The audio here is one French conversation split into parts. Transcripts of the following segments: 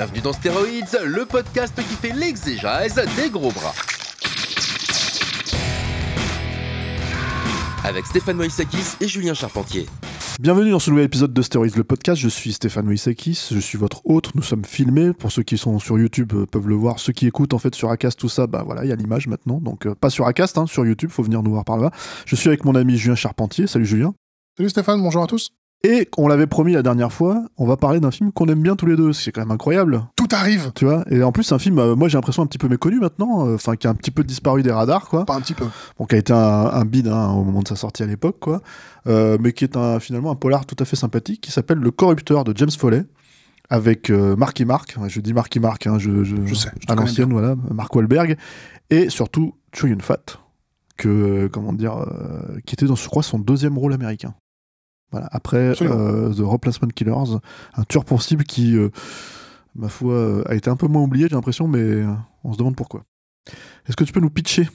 Bienvenue dans Stéroïdes, le podcast qui fait l'exégèse des gros bras. Avec Stéphane Moïsakis et Julien Charpentier. Bienvenue dans ce nouvel épisode de Stéroïdes, le podcast. Je suis Stéphane Moïsakis, je suis votre hôte. Nous sommes filmés. Pour ceux qui sont sur YouTube peuvent le voir. Ceux qui écoutent en fait sur Acast, tout ça, bah voilà, il y a l'image maintenant. Donc pas sur Acast, hein, sur YouTube, faut venir nous voir par là. Je suis avec mon ami Julien Charpentier. Salut Julien. Salut Stéphane, bonjour à tous. Et on l'avait promis la dernière fois, on va parler d'un film qu'on aime bien tous les deux, c'est quand même incroyable. Tout arrive. Tu vois, et en plus c'est un film, moi j'ai l'impression un petit peu méconnu maintenant, enfin qui a un petit peu disparu des radars, quoi. Pas un petit peu. Bon, qui a été un bide au moment de sa sortie à l'époque, quoi. Mais qui est finalement un polar tout à fait sympathique, qui s'appelle Le Corrupteur de James Foley, avec Marky Mark, je dis Marky Mark, hein, je sais, à l'ancienne, voilà, Mark Wahlberg, et surtout Chow Yun-fat, qui était dans, je crois, son deuxième rôle américain. Voilà. Après The Replacement Killers, un tueur pour cible qui, ma foi, a été un peu moins oublié, j'ai l'impression, mais on se demande pourquoi. Est-ce que tu peux nous pitcher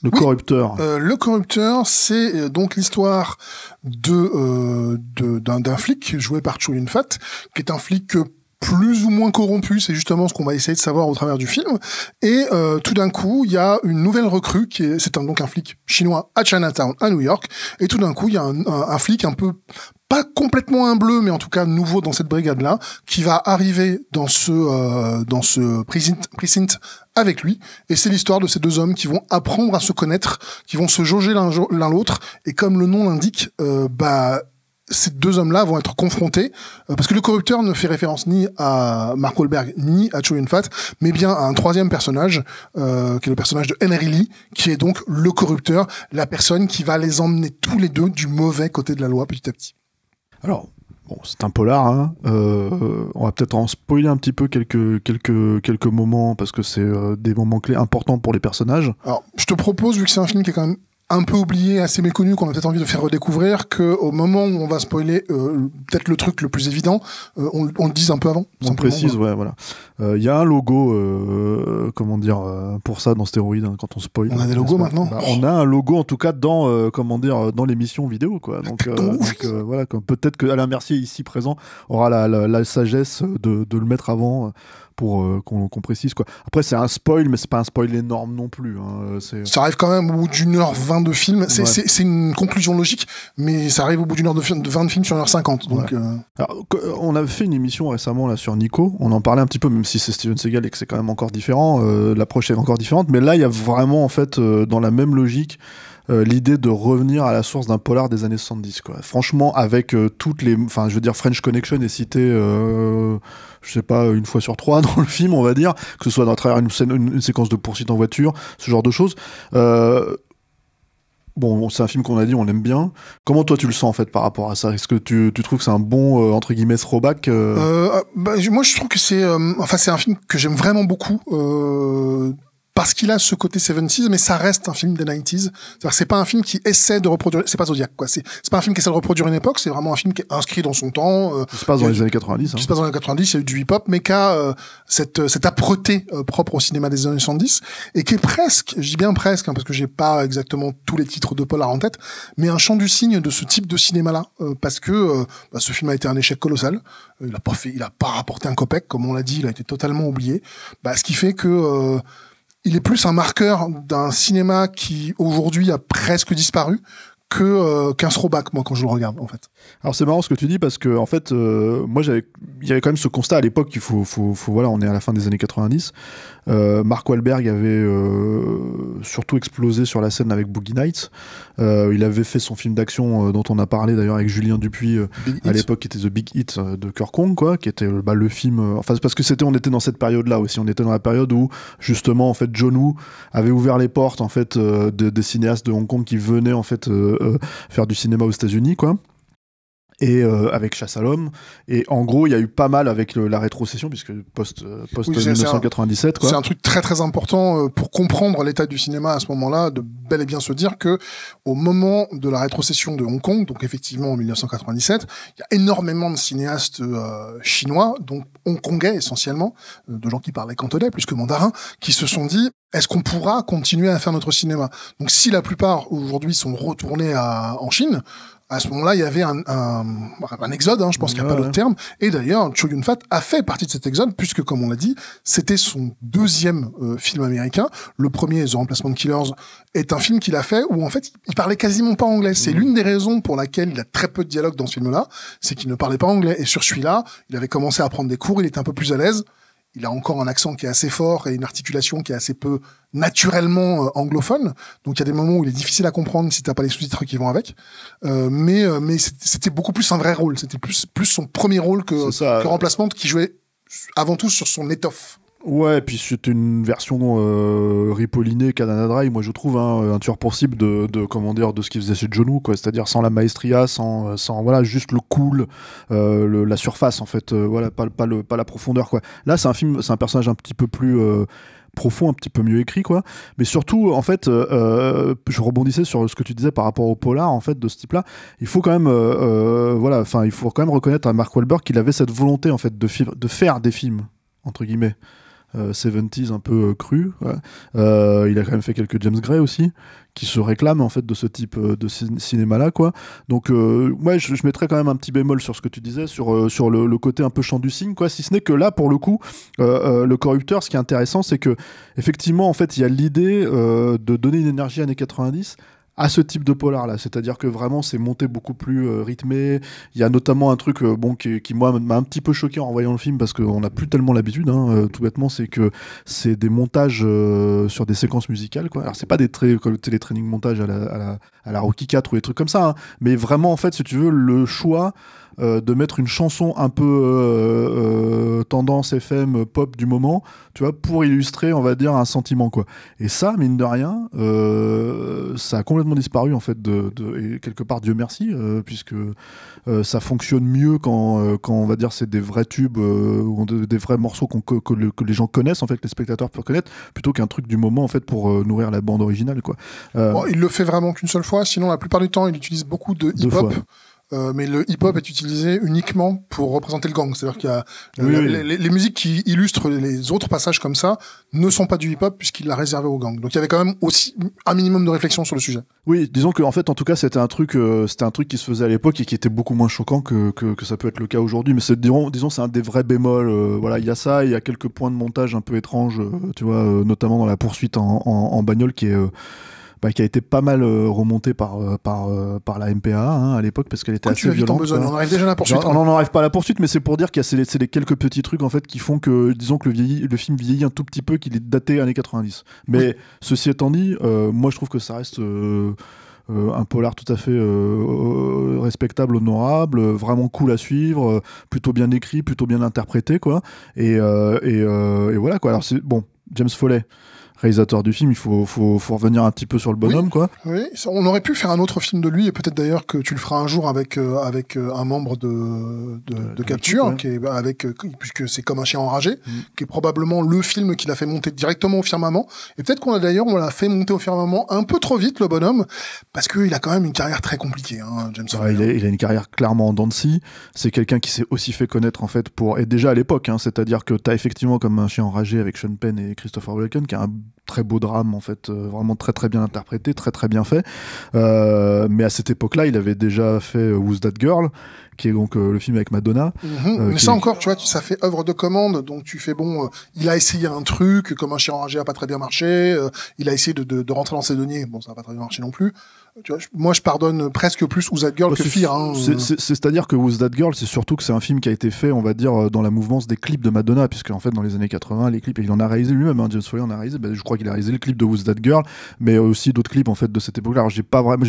Le Corrupteur? Le Corrupteur, c'est donc l'histoire d'un flic joué par Chow Yun-fat, qui est un flic plus ou moins corrompu, c'est justement ce qu'on va essayer de savoir au travers du film. Et tout d'un coup, il y a une nouvelle recrue donc un flic chinois à Chinatown, à New York. Et tout d'un coup, il y a un flic un peu pas complètement un bleu, mais en tout cas nouveau dans cette brigade-là, qui va arriver dans ce precinct avec lui. Et c'est l'histoire de ces deux hommes qui vont apprendre à se connaître, qui vont se jauger l'un l'autre. Et comme le nom l'indique, ces deux hommes-là vont être confrontés, parce que le corrupteur ne fait référence ni à Mark Wahlberg ni à Chow Yun-fat, mais bien à un troisième personnage, qui est le personnage de Henry Lee, qui est donc le corrupteur, la personne qui va les emmener tous les deux du mauvais côté de la loi petit à petit. Alors, bon, c'est un polar, hein. On va peut-être en spoiler un petit peu quelques moments, parce que c'est des moments clés importants pour les personnages. Alors, je te propose, vu que c'est un film qui est quand même un peu oublié, assez méconnu, qu'on a peut-être envie de faire redécouvrir, qu'au moment où on va spoiler peut-être le truc le plus évident, on le dise un peu avant. On précise, ouais, voilà. Il y a un logo, pour ça dans Stéroïdes, hein, quand on spoil. On a des logos maintenant. On a un logo en tout cas dans l'émission vidéo, quoi. Donc voilà, peut-être que Alain Mercier ici présent aura la sagesse de le mettre avant. Pour qu'on précise, quoi. Après, c'est un spoil, mais c'est pas un spoil énorme non plus. Hein. Ça arrive quand même au bout d'1h20 de film. C'est une conclusion logique, mais ça arrive au bout d'1h20 de film sur 1h50. Donc, ouais. Alors, on avait fait une émission récemment là, sur Nico. On en parlait un petit peu, même si c'est Steven Seagal et que c'est quand même encore différent. L'approche est encore différente. Mais là, il y a vraiment, en fait, dans la même logique, l'idée de revenir à la source d'un polar des années 70, quoi. Franchement, avec toutes les... Enfin, je veux dire, French Connection est cité... je sais pas, une fois sur 3 dans le film, on va dire, que ce soit à travers une séquence de poursuite en voiture, ce genre de choses. Bon, c'est un film qu'on a dit, on l'aime bien. Comment toi tu le sens en fait par rapport à ça? Est-ce que tu trouves que c'est un bon entre guillemets throwback moi je trouve que c'est un film que j'aime vraiment beaucoup. Parce qu'il a ce côté 70s, mais ça reste un film des 90s. C'est-à-dire, c'est pas un film qui essaie de reproduire, c'est pas Zodiac, quoi. C'est pas un film qui essaie de reproduire une époque, c'est vraiment un film qui est inscrit dans son temps. Qui se passe dans les années 90. Qui se passe dans les années 90, il y a eu du hip-hop, mais qui a cette âpreté propre au cinéma des années 70, et qui est presque, je dis bien presque, hein, parce que j'ai pas exactement tous les titres de polar en tête, mais un chant du cygne de ce type de cinéma-là, parce que ce film a été un échec colossal. Il a pas rapporté un copec, comme on l'a dit, il a été totalement oublié. Ce qui fait que il est plus un marqueur d'un cinéma qui, aujourd'hui, a presque disparu qu'un throwback, moi, quand je le regarde, en fait. Alors, c'est marrant ce que tu dis, parce que, en fait, moi, il y avait quand même ce constat à l'époque qu'il faut, voilà, on est à la fin des années 90. Mark Wahlberg avait surtout explosé sur la scène avec Boogie Nights. Il avait fait son film d'action dont on a parlé d'ailleurs avec Julien Dupuis à l'époque, qui était The Big Hit de Kirk Kong, quoi, qui était le film. Parce que on était dans cette période-là aussi. On était dans la période où justement en fait John Woo avait ouvert les portes en fait des cinéastes de Hong Kong qui venaient en fait faire du cinéma aux États-Unis, quoi. Et avec Chasse à l'homme, et en gros il y a eu pas mal avec la rétrocession, puisque post 1997, quoi. C'est un truc très très important pour comprendre l'état du cinéma à ce moment-là, de bel et bien se dire que au moment de la rétrocession de Hong Kong, donc effectivement en 1997, il y a énormément de cinéastes chinois, donc hongkongais essentiellement, de gens qui parlaient cantonais plus que mandarin, qui se sont dit: est-ce qu'on pourra continuer à faire notre cinéma? Donc si la plupart aujourd'hui sont retournés en Chine, À ce moment-là, il y avait un exode, hein, je pense qu'il n'y a pas d'autre terme. Et d'ailleurs, Chow Yun-fat a fait partie de cet exode, puisque, comme on l'a dit, c'était son deuxième film américain. Le premier, The Replacement Killers, est un film qu'il a fait où, en fait, il parlait quasiment pas anglais. C'est l'une des raisons pour laquelle il a très peu de dialogue dans ce film-là, c'est qu'il ne parlait pas anglais. Et sur celui-là, il avait commencé à prendre des cours, il était un peu plus à l'aise. Il a encore un accent qui est assez fort et une articulation qui est assez peu naturellement anglophone. Donc il y a des moments où il est difficile à comprendre si t'as pas les sous-titres qui vont avec. Mais c'était beaucoup plus un vrai rôle. C'était plus son premier rôle que Remplacement, qui jouait avant tout sur son étoffe. Ouais, et puis c'était une version ripollinée Canada Dry, moi je trouve, hein, un tueur pour cible de ce qu'il faisait chez John Woo, quoi. C'est-à-dire sans la maestria, sans voilà, juste le cool, la surface en fait, voilà, pas la profondeur, quoi. Là c'est un personnage un petit peu plus profond, un petit peu mieux écrit, quoi. Mais surtout, en fait, je rebondissais sur ce que tu disais par rapport au polar, en fait, de ce type-là. Il faut quand même, voilà, enfin, il faut quand même reconnaître à Mark Wahlberg qu'il avait cette volonté, en fait, de faire des films, entre guillemets. 70s un peu cru. Ouais. Il a quand même fait quelques James Gray aussi, qui se réclament en fait de ce type de cinéma-là, quoi. Donc, ouais, je mettrais quand même un petit bémol sur ce que tu disais, sur le côté un peu chant du cygne, quoi. Si ce n'est que là, pour le coup, le Corrupteur, ce qui est intéressant, c'est que effectivement, en fait, il y a l'idée de donner une énergie années 90 à ce type de polar là, c'est-à-dire que vraiment c'est monté beaucoup plus rythmé. Il y a notamment un truc qui moi m'a un petit peu choqué en voyant le film, parce qu'on n'a plus tellement l'habitude, hein, tout bêtement, c'est que c'est des montages sur des séquences musicales, quoi. Alors c'est pas des télétraining montages à la Rocky 4 ou des trucs comme ça, hein, mais vraiment en fait, si tu veux, le choix de mettre une chanson un peu tendance FM pop du moment, tu vois, pour illustrer, on va dire, un sentiment, quoi. Et ça, mine de rien, ça a complètement disparu, en fait, et quelque part, Dieu merci, puisque ça fonctionne mieux quand on va dire, c'est des vrais tubes, ou des vrais morceaux que les gens connaissent, en fait, que les spectateurs peuvent connaître, plutôt qu'un truc du moment, en fait, pour nourrir la bande originale, quoi. Bon, il le fait vraiment qu'une seule fois, sinon la plupart du temps, il utilise beaucoup de hip-hop. Mais le hip-hop est utilisé uniquement pour représenter le gang. C'est-à-dire qu'il y a les musiques qui illustrent les autres passages comme ça ne sont pas du hip-hop, puisqu'il l'a réservé au gang. Donc il y avait quand même aussi un minimum de réflexion sur le sujet. Oui, disons que en fait, en tout cas, c'était un truc qui se faisait à l'époque et qui était beaucoup moins choquant que ça peut être le cas aujourd'hui. Mais disons, c'est un des vrais bémols. Voilà, il y a ça, il y a quelques points de montage un peu étranges, tu vois, notamment dans la poursuite en bagnole qui a été pas mal remontée par la MPA, hein, à l'époque, parce qu'elle était assez violente. On arrive déjà à la poursuite. On n'en arrive pas à la poursuite, mais c'est pour dire qu'il y a c'est les quelques petits trucs, en fait, qui font que, disons que le film vieillit un tout petit peu, qu'il est daté années 90. Mais ceci étant dit, moi je trouve que ça reste un polar tout à fait respectable, honorable, vraiment cool à suivre, plutôt bien écrit, plutôt bien interprété, quoi. Et voilà, quoi. Alors c'est bon, James Foley, réalisateur du film, il faut revenir un petit peu sur le bonhomme, quoi. Oui, on aurait pu faire un autre film de lui, et peut-être d'ailleurs que tu le feras un jour avec un membre de Capture, qui est puisque c'est Comme un chien enragé, qui est probablement le film qu'il a fait monter directement au firmament. Et peut-être on l'a fait monter au firmament un peu trop vite, le bonhomme, parce qu'il a quand même une carrière très compliquée, hein, James Foley. Il a une carrière clairement en dents de scie. C'est quelqu'un qui s'est aussi fait connaître, en fait, et déjà à l'époque, hein, c'est-à-dire que t'as effectivement Comme un chien enragé avec Sean Penn et Christopher Walken, qui a un très beau drame, en fait, vraiment très très bien interprété, très très bien fait. Mais à cette époque-là, il avait déjà fait Who's That Girl, qui est donc le film avec Madonna. Mais ça encore, tu vois, ça fait œuvre de commande, donc tu fais il a essayé un truc, Comme un chien enragé a pas très bien marché, il a essayé de rentrer dans ses deniers, bon, ça a pas très bien marché non plus. Tu vois, moi je pardonne presque plus Who's That Girl que Fear. Hein. C'est-à-dire que Who's That Girl, c'est surtout que c'est un film qui a été fait, on va dire, dans la mouvance des clips de Madonna, puisque en fait dans les années 80, les clips, et il en a réalisé lui-même, hein, James Foley en a réalisé, je crois qu'il a réalisé le clip de Who's That Girl, mais aussi d'autres clips en fait de cette époque-là. Alors j'ai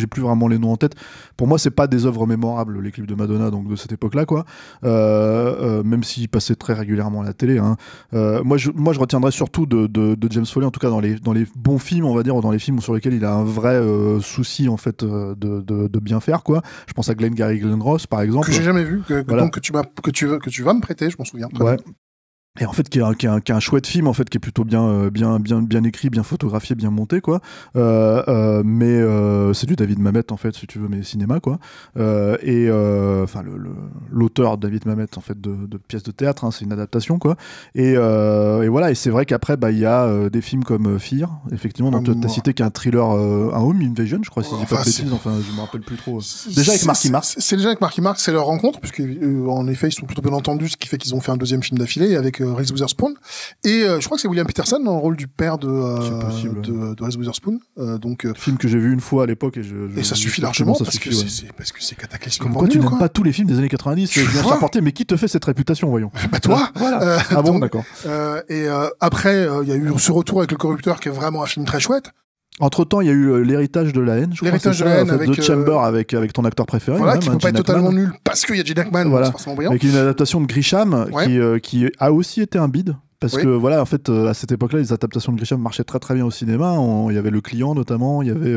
plus vraiment les noms en tête. Pour moi, c'est pas des œuvres mémorables, les clips de Madonna, donc de cette époque-là, quoi. Même s'ils passaient très régulièrement à la télé, hein. Moi je retiendrai surtout de James Foley, en tout cas dans les bons films, on va dire, dans les films sur lesquels il a un vrai souci, en fait, de bien faire, quoi. Je pense à Glengarry Glen Ross, par exemple, que j'ai jamais vu, donc que tu vas me prêter, je m'en souviens. Ouais. Et en fait, qui est un chouette film, en fait, qui est plutôt bien écrit, bien photographié, bien monté, quoi. Mais c'est du David Mamet, en fait, si tu veux, mais cinéma, quoi. Enfin, l'auteur David Mamet, en fait, de pièces de théâtre, hein, c'est une adaptation, quoi. Et voilà, et c'est vrai qu'après, il y a des films comme Fear, effectivement, dont tu as cité, qui est un thriller, un home invasion, je crois, si je dis pas de bêtises, enfin, je me rappelle plus trop. Déjà avec Marky Mark. C'est déjà avec Marky Mark, c'est leur rencontre, puisque en effet, ils sont plutôt bien entendus, ce qui fait qu'ils ont fait un deuxième film d'affilée avec Reese Witherspoon. Et je crois que c'est William Peterson dans le rôle du père de Reese Witherspoon. Film que j'ai vu une fois à l'époque et ça suffit largement parce que c'est cataclysmique. Comme quoi tu n'aimes pas tous les films des années 90, je viens t'apporter, mais qui te fait cette réputation, voyons? Bah toi. Voilà. Ah bon, d'accord. Après, il y a eu ce retour avec Le Corrupteur, qui est vraiment un film très chouette. Entre-temps, il y a eu L'Héritage de la haine, je crois. L'Héritage de la haine avec The Chamber, avec ton acteur préféré. Voilà, même, qui peut pas être totalement nul parce qu'il y a Gene Hackman, voilà. c'est forcément brillant. Avec une adaptation de Grisham qui a aussi été un bide. Parce que voilà, en fait, à cette époque-là, les adaptations de Grisham marchaient très très bien au cinéma. Il y avait Le Client notamment, il y avait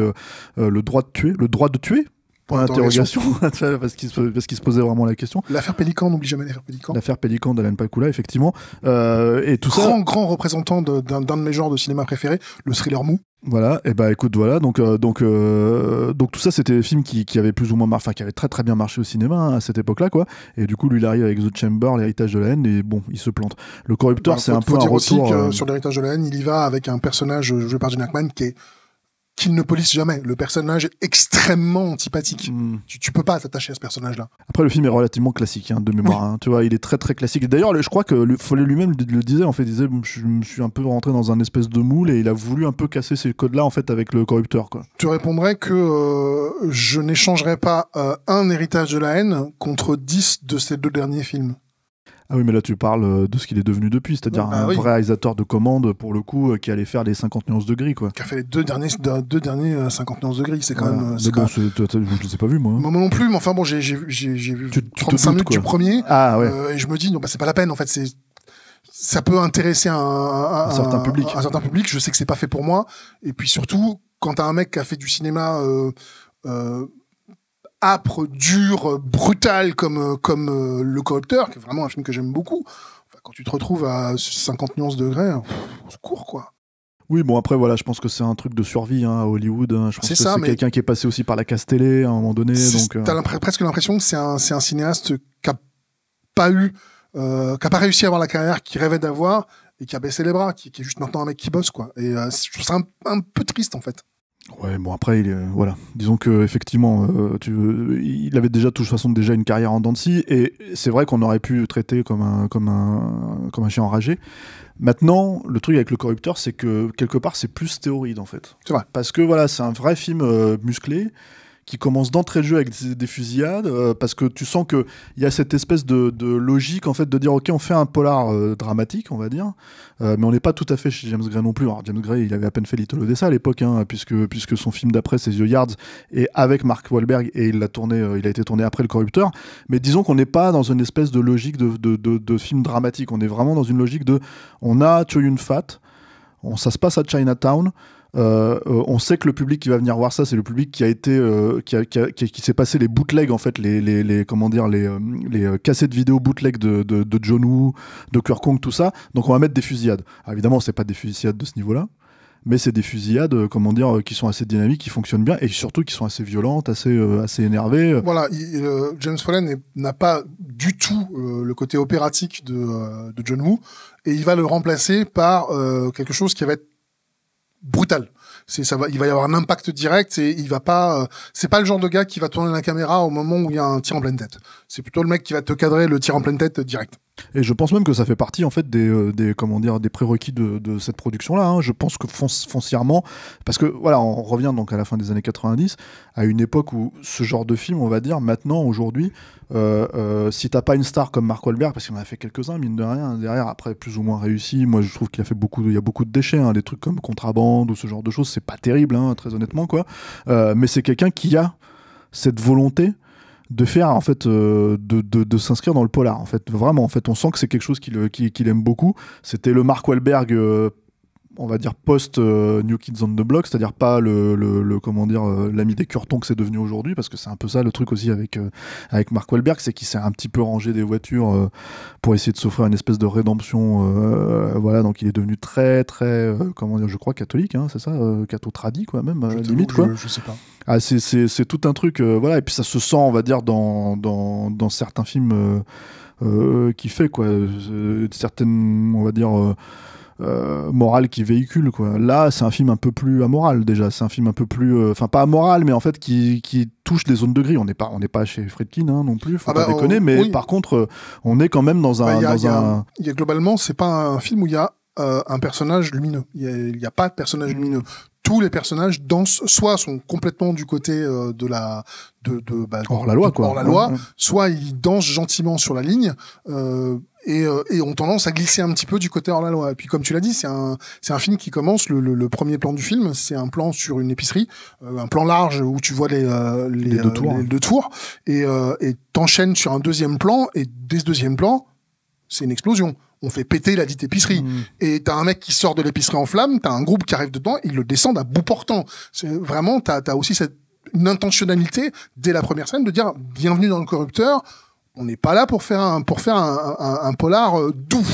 Le Droit de tuer. Point d'interrogation, parce qu'il se posait vraiment la question. L'affaire Pélican, n'oublie jamais l'affaire Pélican. L'affaire Pélican d'Alan Pakula, effectivement. Et tout grand représentant d'un de mes genres de cinéma préférés, le thriller mou. Voilà, et écoute, voilà, donc tout ça, c'était des films qui avaient plus ou moins qui avaient très très bien marché au cinéma, hein, à cette époque-là, quoi. Et du coup, lui, il arrive avec The Chamber, L'Héritage de la haine, et bon, il se plante. Le Corrupteur, c'est un peu un retour. Aussi que sur L'Héritage de la haine, il y va avec un personnage joué par Gene Hackman qu'il ne police jamais. Le personnage est extrêmement antipathique. Tu peux pas t'attacher à ce personnage-là. Après, le film est relativement classique, hein, de mémoire. Hein, tu vois, il est très très classique. D'ailleurs, je crois que Follet lui-même le disait. En fait, il disait, je me suis un peu rentré dans un espèce de moule et il a voulu un peu casser ces codes-là, en fait, avec Le Corrupteur, quoi. Tu répondrais que je n'échangerais pas un Héritage de la haine contre 10 de ces 2 derniers films. Ah oui, mais là tu parles de ce qu'il est devenu depuis, c'est-à-dire un vrai réalisateur de commande, pour le coup, qui allait faire les 50 nuances de gris, quoi. Qui a fait les deux derniers 50 nuances de gris, c'est quand même... je ne les ai pas vus, moi. Moi non plus, mais enfin bon, j'ai vu 35 minutes du premier, et je me dis, non, c'est pas la peine, en fait, ça peut intéresser un certain public. Un certain public, je sais que c'est pas fait pour moi, et puis surtout, quand t'as un mec qui a fait du cinéma... âpre, dur, brutal comme Le Corrupteur, qui est vraiment un film que j'aime beaucoup. Enfin, quand tu te retrouves à 50 nuances de gris, on se court, quoi. Oui, bon, après, voilà, je pense que c'est un truc de survie, hein, à Hollywood. Hein. Je pense que c'est quelqu'un qui est passé aussi par la casse télé à un moment donné. T'as presque l'impression que c'est un cinéaste qui a pas réussi à avoir la carrière qu'il rêvait d'avoir et qui a baissé les bras, qui est juste maintenant un mec qui bosse, quoi. Et je trouve ça un peu triste, en fait. Ouais, bon, après, voilà. Disons que effectivement, il avait déjà de toute façon une carrière en dents de scie, et c'est vrai qu'on aurait pu le traiter comme un chien enragé. Maintenant, le truc avec Le Corrupteur, c'est que quelque part, c'est plus théoride, en fait. C'est vrai. Parce que voilà, c'est un vrai film musclé, qui commence d'entrée de jeu avec des fusillades, parce que tu sens qu'il y a cette espèce de logique, en fait, de dire, ok, on fait un polar dramatique, on va dire, mais on n'est pas tout à fait chez James Gray non plus. Alors, James Gray, il avait à peine fait Little Odessa à l'époque, hein, puisque son film d'après, c'est The Yards, et avec Mark Wahlberg, et il a été tourné après Le Corrupteur, mais disons qu'on n'est pas dans une espèce de logique de film dramatique, on est vraiment dans une logique on a Chow Yun-fat, ça se passe à Chinatown, on sait que le public qui va venir voir ça, c'est le public qui a été qui s'est passé les bootlegs, en fait, les cassettes vidéo bootleg de John Woo, de Kong, tout ça. Donc on va mettre des fusillades. Alors, évidemment, c'est pas des fusillades de ce niveau-là, mais c'est des fusillades qui sont assez dynamiques, qui fonctionnent bien, et surtout qui sont assez violentes, assez énervées. Voilà, James Foley n'a pas du tout le côté opératique de John Woo, et il va le remplacer par quelque chose qui va être brutal. Il va y avoir un impact direct, et il va pas, c'est pas le genre de gars qui va tourner la caméra au moment où il y a un tir en pleine tête. C'est plutôt le mec qui va te cadrer le tir en pleine tête direct. Et je pense même que ça fait partie, en fait, des prérequis de cette production-là, hein. Je pense que foncièrement, parce que voilà, on revient donc à la fin des années 90, à une époque où ce genre de film, on va dire, maintenant, aujourd'hui, si t'as pas une star comme Mark Wahlberg, parce qu'il en a fait quelques-uns, mine de rien, derrière, après, plus ou moins réussi, moi je trouve qu'il a fait il y a beaucoup de déchets, hein, des trucs comme Contrabande ou ce genre de choses, c'est pas terrible, hein, très honnêtement, quoi. Mais c'est quelqu'un qui a cette volonté de faire, en fait, de s'inscrire dans le polar, en fait, vraiment, en fait, on sent que c'est quelque chose qu'il aime beaucoup. C'était le Mark Wahlberg on va dire post New Kids on the Block, c'est-à-dire pas le comment dire l'ami des curtons que c'est devenu aujourd'hui, parce que c'est un peu ça le truc aussi avec Mark Wahlberg, c'est qu'il s'est un petit peu rangé des voitures pour essayer de s'offrir une espèce de rédemption, voilà, donc il est devenu très très comment dire, je crois catholique, hein, c'est ça, catho-tradi quoi, même limite quoi. Je sais pas. Ah, c'est tout un truc, voilà, et puis ça se sent, on va dire, dans certains films qui fait quoi, certaines, on va dire. Morale qui véhicule quoi. Là c'est un film un peu plus amoral déjà, c'est un film un peu plus enfin pas amoral mais en fait qui touche des zones de gris. On n'est pas chez Friedkin hein, non plus, faut pas déconner, mais oui. Par contre on est quand même dans un il y a globalement c'est pas un film où il y a un personnage lumineux, il y a pas de personnage lumineux. Tous les personnages dansent, soit sont complètement du côté de la hors la loi quoi. Hors la loi, soit ils dansent gentiment sur la ligne et ont tendance à glisser un petit peu du côté hors la loi. Et puis comme tu l'as dit, c'est un film qui commence, le premier plan du film, c'est un plan sur une épicerie, un plan large où tu vois les deux tours et t'enchaînes sur un deuxième plan, et dès ce deuxième plan, c'est une explosion. On fait péter la dite épicerie. Et t'as un mec qui sort de l'épicerie en flammes, t'as un groupe qui arrive dedans, ils le descendent à bout portant. C'est vraiment, t'as aussi une intentionnalité dès la première scène de dire bienvenue dans le corrupteur. On n'est pas là pour faire un polar doux.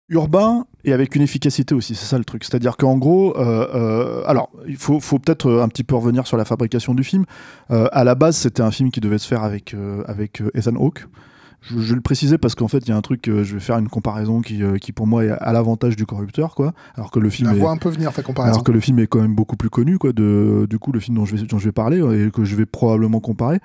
Urbain et avec une efficacité aussi, c'est ça le truc. C'est-à-dire qu'en gros, alors il faut peut-être un petit peu revenir sur la fabrication du film. À la base, c'était un film qui devait se faire avec Ethan Hawke. Je vais le préciser parce qu'en fait il y a un truc, je vais faire une comparaison qui pour moi est à l'avantage du corrupteur quoi, alors que le film voit un peu venir ta comparaison. Alors que le film est quand même beaucoup plus connu quoi, du coup le film dont je vais parler et que je vais probablement comparer,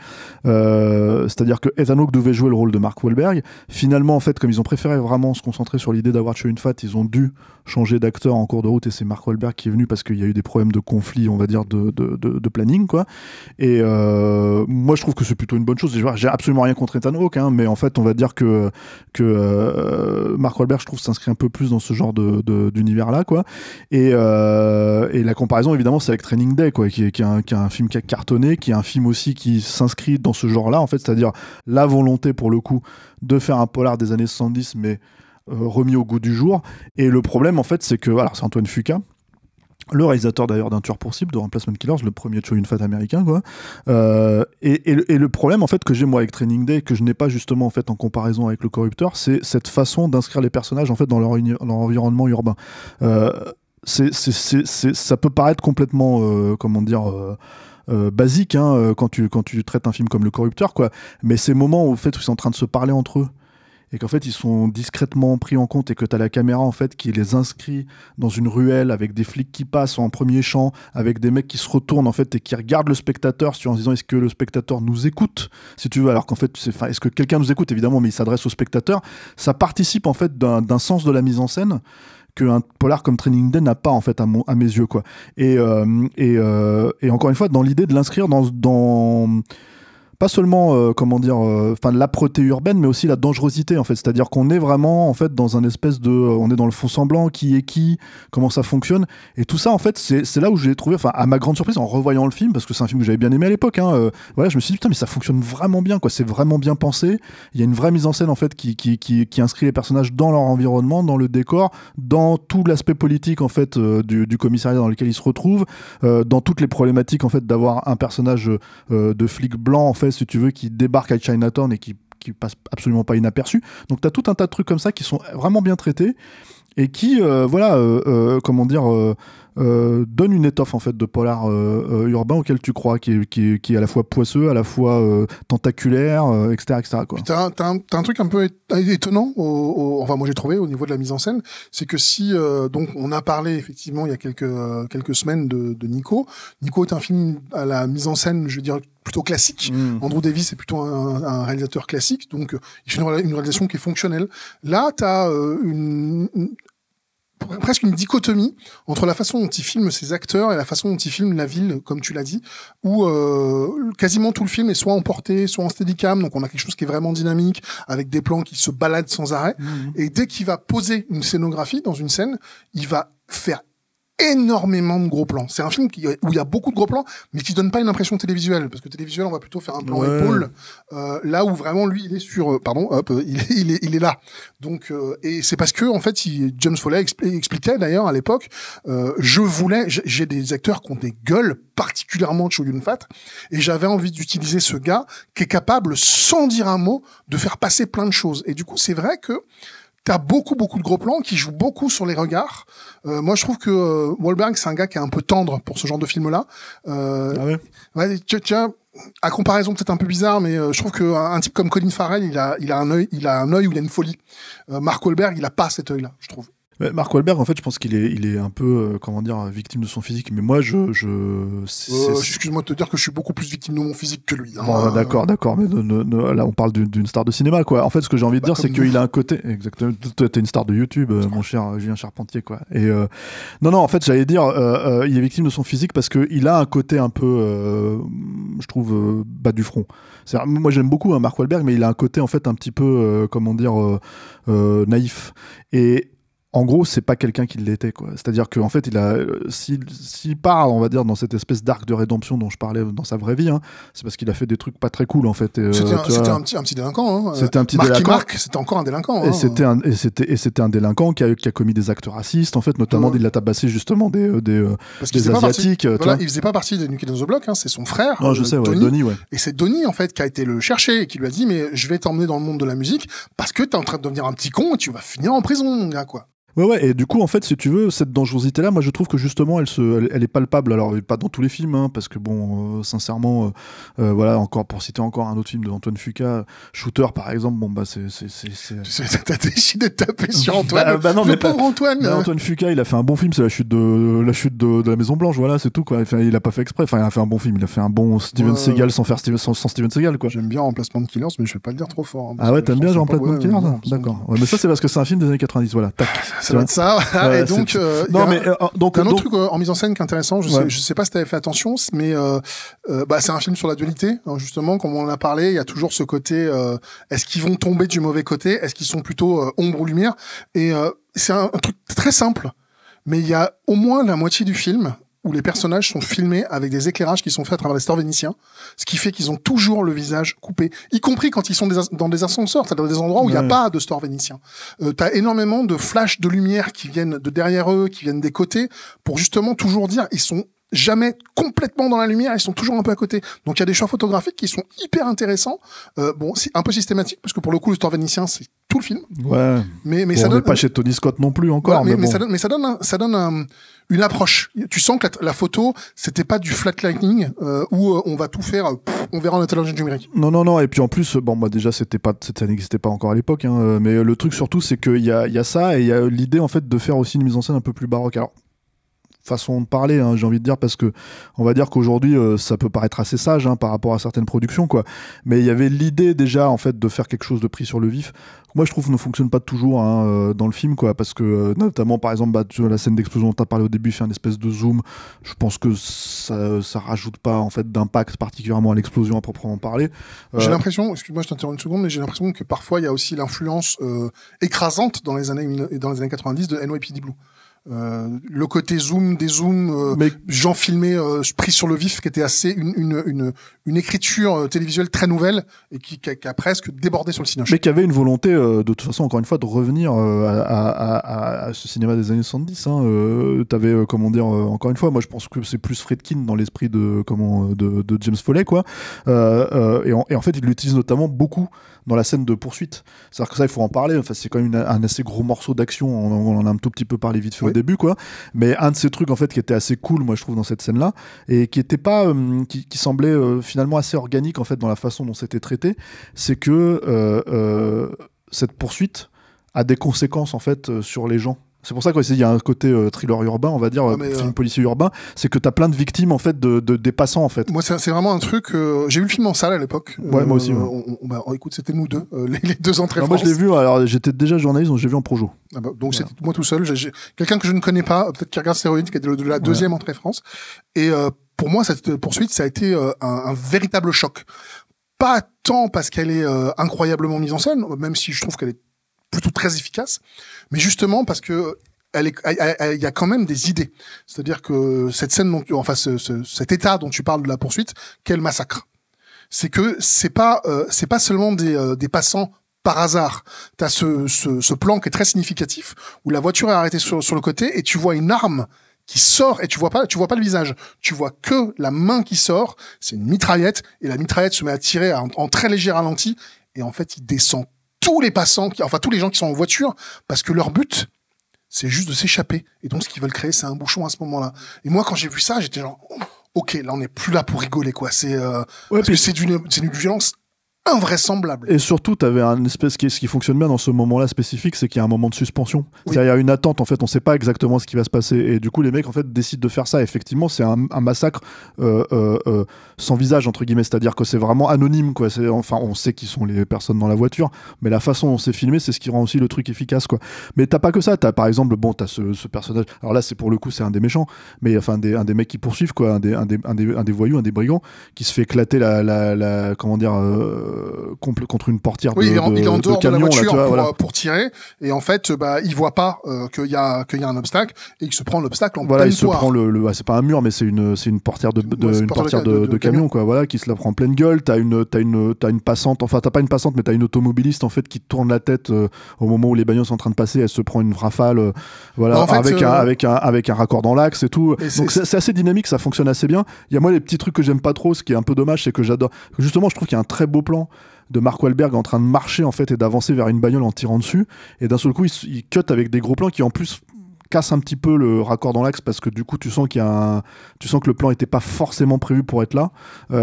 c'est-à-dire que Ethan Hawke devait jouer le rôle de Mark Wahlberg. Finalement en fait comme ils ont préféré vraiment se concentrer sur l'idée d'avoir tué une fat, ils ont dû changer d'acteur en cours de route et c'est Mark Wahlberg qui est venu parce qu'il y a eu des problèmes de conflit, on va dire de planning quoi. Et moi je trouve que c'est plutôt une bonne chose. J'ai absolument rien contre Ethan Hawke hein, mais en fait on va dire que Mark Wahlberg je trouve s'inscrit un peu plus dans ce genre d'univers là quoi. Et la comparaison évidemment c'est avec Training Day quoi, qui est un film qui a cartonné, qui est un film aussi qui s'inscrit dans ce genre là en fait, c'est-à-dire la volonté pour le coup de faire un polar des années 70 mais remis au goût du jour. Et le problème en fait c'est que alors c'est Antoine Fuqua, le réalisateur d'ailleurs d'un Tueur pour cible, de Replacement Killers, le premier tueur une fat américain quoi. Et le problème en fait que j'ai moi avec Training Day, que je n'ai pas justement en fait en comparaison avec le corrupteur, c'est cette façon d'inscrire les personnages en fait dans leur environnement urbain. Ça peut paraître complètement comment dire basique hein, quand tu traites un film comme le corrupteur quoi, mais ces moments où en fait ils sont en train de se parler entre eux et qu'en fait ils sont discrètement pris en compte et que tu as la caméra en fait qui les inscrit dans une ruelle avec des flics qui passent en premier champ, avec des mecs qui se retournent en fait et qui regardent le spectateur en se disant est-ce que le spectateur nous écoute si tu veux, alors qu'en fait est-ce que quelqu'un nous écoute évidemment mais il s'adresse au spectateur. Ça participe en fait d'un sens de la mise en scène qu'un polar comme Training Day n'a pas en fait à mes yeux quoi. Et encore une fois dans l'idée de l'inscrire dans pas seulement comment dire l'âpreté urbaine mais aussi la dangerosité en fait, c'est-à-dire qu'on est vraiment en fait dans un espèce de on est dans le fond semblant, qui est qui, comment ça fonctionne, et tout ça en fait c'est là où j'ai trouvé, enfin à ma grande surprise en revoyant le film, parce que c'est un film que j'avais bien aimé à l'époque hein, voilà, je me suis dit putain mais ça fonctionne vraiment bien quoi, c'est vraiment bien pensé, il y a une vraie mise en scène en fait qui inscrit les personnages dans leur environnement, dans le décor, dans tout l'aspect politique en fait du commissariat dans lequel ils se retrouvent, dans toutes les problématiques en fait d'avoir un personnage de flic blanc en fait si tu veux, qui débarque à Chinatown et qui passe absolument pas inaperçu. Donc t'as tout un tas de trucs comme ça qui sont vraiment bien traités et qui comment dire donne une étoffe en fait de polar urbain auquel tu crois, qui est à la fois poisseux, à la fois tentaculaire, etc. quoi. T'as un truc un peu étonnant, enfin moi j'ai trouvé au niveau de la mise en scène, c'est que si donc on a parlé effectivement il y a quelques semaines de Nico. Nico est un film à la mise en scène, je veux dire plutôt classique. Andrew Davis est plutôt un réalisateur classique, donc il fait une réalisation qui est fonctionnelle. Là t'as presque une dichotomie entre la façon dont il filme ses acteurs et la façon dont il filme la ville, comme tu l'as dit, où quasiment tout le film est soit en portée, soit en steadicam, donc on a quelque chose qui est vraiment dynamique, avec des plans qui se baladent sans arrêt, et dès qu'il va poser une scénographie dans une scène, il va faire énormément de gros plans. C'est un film où il y a beaucoup de gros plans, mais qui donne pas une impression télévisuelle, parce que télévisuel, on va plutôt faire un plan épaule, là où vraiment lui, il est sur, il est là. Donc, et c'est parce que en fait, James Foley expliquait d'ailleurs à l'époque, j'ai des acteurs qui ont des gueules, particulièrement Chow Yun-fat, et j'avais envie d'utiliser ce gars qui est capable, sans dire un mot, de faire passer plein de choses. Et du coup, c'est vrai que t'as beaucoup de gros plans qui jouent beaucoup sur les regards. Moi, je trouve que Wahlberg, c'est un gars qui est un peu tendre pour ce genre de film-là. Ouais, tiens, à comparaison peut-être un peu bizarre, mais je trouve qu'un type comme Colin Farrell, il a un œil où il y a une folie. Mark Wahlberg, il a pas cet œil-là, je trouve. Mark Wahlberg, en fait, je pense qu'il est un peu, victime de son physique. Mais moi, excuse-moi de te dire que je suis beaucoup plus victime de mon physique que lui. Hein. Bon, d'accord. Mais là, on parle d'une star de cinéma, quoi. En fait, ce que j'ai envie de dire, c'est qu'il a un côté. Exactement. Toi, t'es une star de YouTube, mon cher Julien Charpentier, quoi. Et non, en fait, j'allais dire, il est victime de son physique parce qu'il a un côté un peu, je trouve, bas du front. Moi, j'aime beaucoup Mark Wahlberg, mais il a un côté, en fait, un petit peu, naïf. Et en gros, c'est pas quelqu'un qui l'était, quoi. C'est-à-dire qu'en fait, s'il part, on va dire, dans cette espèce d'arc de rédemption dont je parlais dans sa vraie vie, hein, c'est parce qu'il a fait des trucs pas très cool, en fait. C'était un petit délinquant, hein. C'était un petit délinquant. C'était encore un délinquant. Et c'était un délinquant qui a commis des actes racistes, en fait, notamment il a tabassé justement des Asiatiques. Il faisait pas partie des New Kids on the Block, hein, c'est son frère. Non, je sais, Donnie, ouais. Et c'est Donnie, en fait, qui a été le chercher et qui lui a dit, mais je vais t'emmener dans le monde de la musique parce que t'es en train de devenir un petit con et tu vas finir en prison, mon gars, quoi. Ouais, et du coup, en fait, si tu veux, cette dangerosité-là, moi, je trouve que justement, elle est palpable. Alors, pas dans tous les films, hein, parce que bon, sincèrement, voilà, encore pour citer encore un autre film d'Antoine Fuqua, Shooter, par exemple, bon, bah, T'as décidé de taper sur Antoine. Non, le pauvre Antoine. Mais Antoine Fuqua, il a fait un bon film, c'est la chute de la Maison Blanche, voilà, c'est tout, quoi. Enfin, il a pas fait exprès. Enfin, il a fait un bon film, il a fait un bon Steven Seagal sans Steven Seagal, quoi. J'aime bien Remplacement de Killers, mais je vais pas le dire trop fort. Hein, ah ouais, t'aimes bien Remplacement de Killers, d'accord. Ouais, mais ça, c'est parce que c'est un film des années 90, voilà. Tac. Ça va être ça. Et donc, donc un autre truc en mise en scène qui est intéressant. Je sais pas si t'avais fait attention, mais c'est un film sur la dualité. Hein, justement, comme on en a parlé, il y a toujours ce côté. Est-ce qu'ils vont tomber du mauvais côté? Est-ce qu'ils sont plutôt ombre ou lumière? Et c'est un truc très simple, mais il y a au moins la moitié du film où les personnages sont filmés avec des éclairages qui sont faits à travers les stores vénitiens, ce qui fait qu'ils ont toujours le visage coupé, y compris quand ils sont dans des ascenseurs, c'est-à-dire des endroits où il n'y a pas de store vénitien. T'as énormément de flashs de lumière qui viennent de derrière eux, qui viennent des côtés, pour justement toujours dire, ils sont jamais complètement dans la lumière, ils sont toujours un peu à côté. Donc il y a des choix photographiques qui sont hyper intéressants. C'est un peu systématique, parce que pour le coup, le store vénitien, c'est tout le film. Ouais. Mais bon, ça on donne... n'est pas chez Tony Scott non plus encore. Ouais, mais ça donne une approche. Tu sens que la photo, c'était pas du flatlining où on va tout faire, on verra en intelligence numérique. Non. Et puis en plus, bon, bah déjà, ça n'existait pas encore à l'époque. Hein, mais le truc surtout, c'est qu'il y a ça et il y a l'idée en fait de faire aussi une mise en scène un peu plus baroque. Alors, façon de parler, hein, j'ai envie de dire, parce que on va dire qu'aujourd'hui ça peut paraître assez sage par rapport à certaines productions, quoi. Mais il y avait l'idée déjà en fait de faire quelque chose de pris sur le vif. Moi je trouve ne fonctionne pas toujours dans le film, quoi, parce que notamment par exemple la scène d'explosion dont tu as parlé au début fait une espèce de zoom. Je pense que ça rajoute pas en fait d'impact particulièrement à l'explosion à proprement parler. J'ai l'impression, excuse-moi je t'interromps une seconde, mais j'ai l'impression que parfois il y a aussi l'influence écrasante dans les années 90 de NYPD Blue. Le côté zoom, des zooms, gens filmés pris sur le vif, qui était assez une écriture télévisuelle très nouvelle et qui a presque débordé sur le cinéma. Mais qui avait une volonté, de toute façon, encore une fois, de revenir à ce cinéma des années 70. T'avais, encore une fois, moi je pense que c'est plus Friedkin dans l'esprit de James Foley, quoi. Et en fait, il l'utilise notamment beaucoup dans la scène de poursuite. C'est-à-dire que ça, il faut en parler. Enfin, c'est quand même un assez gros morceau d'action. On en a un tout petit peu parlé vite fait au début, quoi. Mais un de ces trucs, en fait, qui était assez cool, moi, je trouve, dans cette scène-là, et qui était pas, qui semblait finalement assez organique, en fait, dans la façon dont c'était traité, c'est que cette poursuite a des conséquences, en fait, sur les gens. C'est pour ça qu'il y a un côté thriller urbain, on va dire, film policier urbain, c'est que t'as plein de victimes en fait, des passants en fait. Moi, c'est vraiment un truc. J'ai vu le film en salle à l'époque. Ouais, moi aussi. Écoute, c'était nous deux, les deux entrées. Moi, je l'ai vu. Alors, j'étais déjà journaliste, donc j'ai vu en projo. Donc c'était moi tout seul. J'ai quelqu'un que je ne connais pas, peut-être qui regarde Stéroïde, qui est de la deuxième entrée France. Et pour moi, cette poursuite, ça a été un véritable choc. Pas tant parce qu'elle est incroyablement mise en scène, même si je trouve qu'elle est plutôt très efficace, mais justement parce que il y a quand même des idées. C'est-à-dire que cette scène, cet état dont tu parles de la poursuite, quel massacre. C'est que c'est pas seulement des passants par hasard. T'as ce plan qui est très significatif où la voiture est arrêtée sur le côté et tu vois une arme qui sort et tu vois pas le visage. Tu vois que la main qui sort. C'est une mitraillette et la mitraillette se met à tirer en très léger ralenti et en fait il descend tous les passants, tous les gens qui sont en voiture parce que leur but c'est juste de s'échapper. Et donc, ce qu'ils veulent créer, c'est un bouchon à ce moment-là. Et moi, quand j'ai vu ça, j'étais genre, ok, là, on n'est plus là pour rigoler, quoi. Parce que c'est d'une violence invraisemblable. Et surtout, t'avais un espèce ce qui fonctionne bien dans ce moment-là spécifique, c'est qu'il y a un moment de suspension. Oui. C'est-à-dire, il y a une attente, en fait, on sait pas exactement ce qui va se passer. Et du coup, les mecs, en fait, décident de faire ça. Effectivement, c'est un massacre sans visage, entre guillemets. C'est-à-dire que c'est vraiment anonyme, quoi. Enfin, on sait qui sont les personnes dans la voiture, mais la façon dont c'est filmé, c'est ce qui rend aussi le truc efficace, quoi. Mais t'as pas que ça. T'as, par exemple, t'as ce personnage. Alors là, c'est pour le coup, c'est un des méchants, mais enfin, un des mecs qui poursuivent, quoi. Un des voyous, un des brigands, qui se fait éclater comment dire, contre une portière il est en dehors de camion, de la voiture là, tu vois, pour tirer, et en fait il voit pas qu'il y a un obstacle et il se prend l'obstacle en pleine poire. Il se prend c'est pas un mur, mais c'est une portière de camion, quoi, voilà, qui se la prend en pleine gueule. T'as une passante, enfin t'as pas une passante, mais t'as une automobiliste en fait qui tourne la tête au moment où les bagnoles sont en train de passer, elle se prend une rafale, voilà, avec un raccord dans l'axe et tout. Donc c'est assez dynamique, ça fonctionne assez bien. Il y a moi les petits trucs que j'aime pas trop, ce qui est un peu dommage, c'est que j'adore. Justement, je trouve qu'il y a un très beau plan de Mark Wahlberg en train de marcher en fait et d'avancer vers une bagnole en tirant dessus, et d'un seul coup il cut avec des gros plans qui en plus cassent un petit peu le raccord dans l'axe, parce que du coup tu sens que le plan était pas forcément prévu pour être là,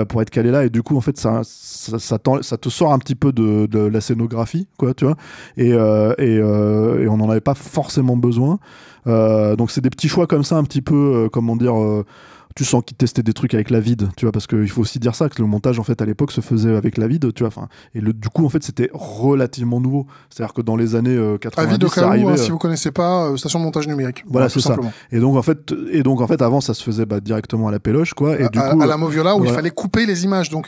pour être calé là, et du coup en fait ça te sort un petit peu de la scénographie, quoi, tu vois, et on n'en avait pas forcément besoin, donc c'est des petits choix comme ça un petit peu comment dire, tu sens qu'ils testaient des trucs avec la vide, tu vois, parce qu'il faut aussi dire ça, que le montage en fait à l'époque se faisait avec la vide, tu vois, enfin, et du coup en fait c'était relativement nouveau, c'est-à-dire que dans les années 90, vide, ça arrivait, si vous connaissez pas, station de montage numérique, voilà, c'est ça. Et donc en fait avant ça se faisait directement à la péloche, quoi, et du coup à la Moviola où il fallait couper les images, donc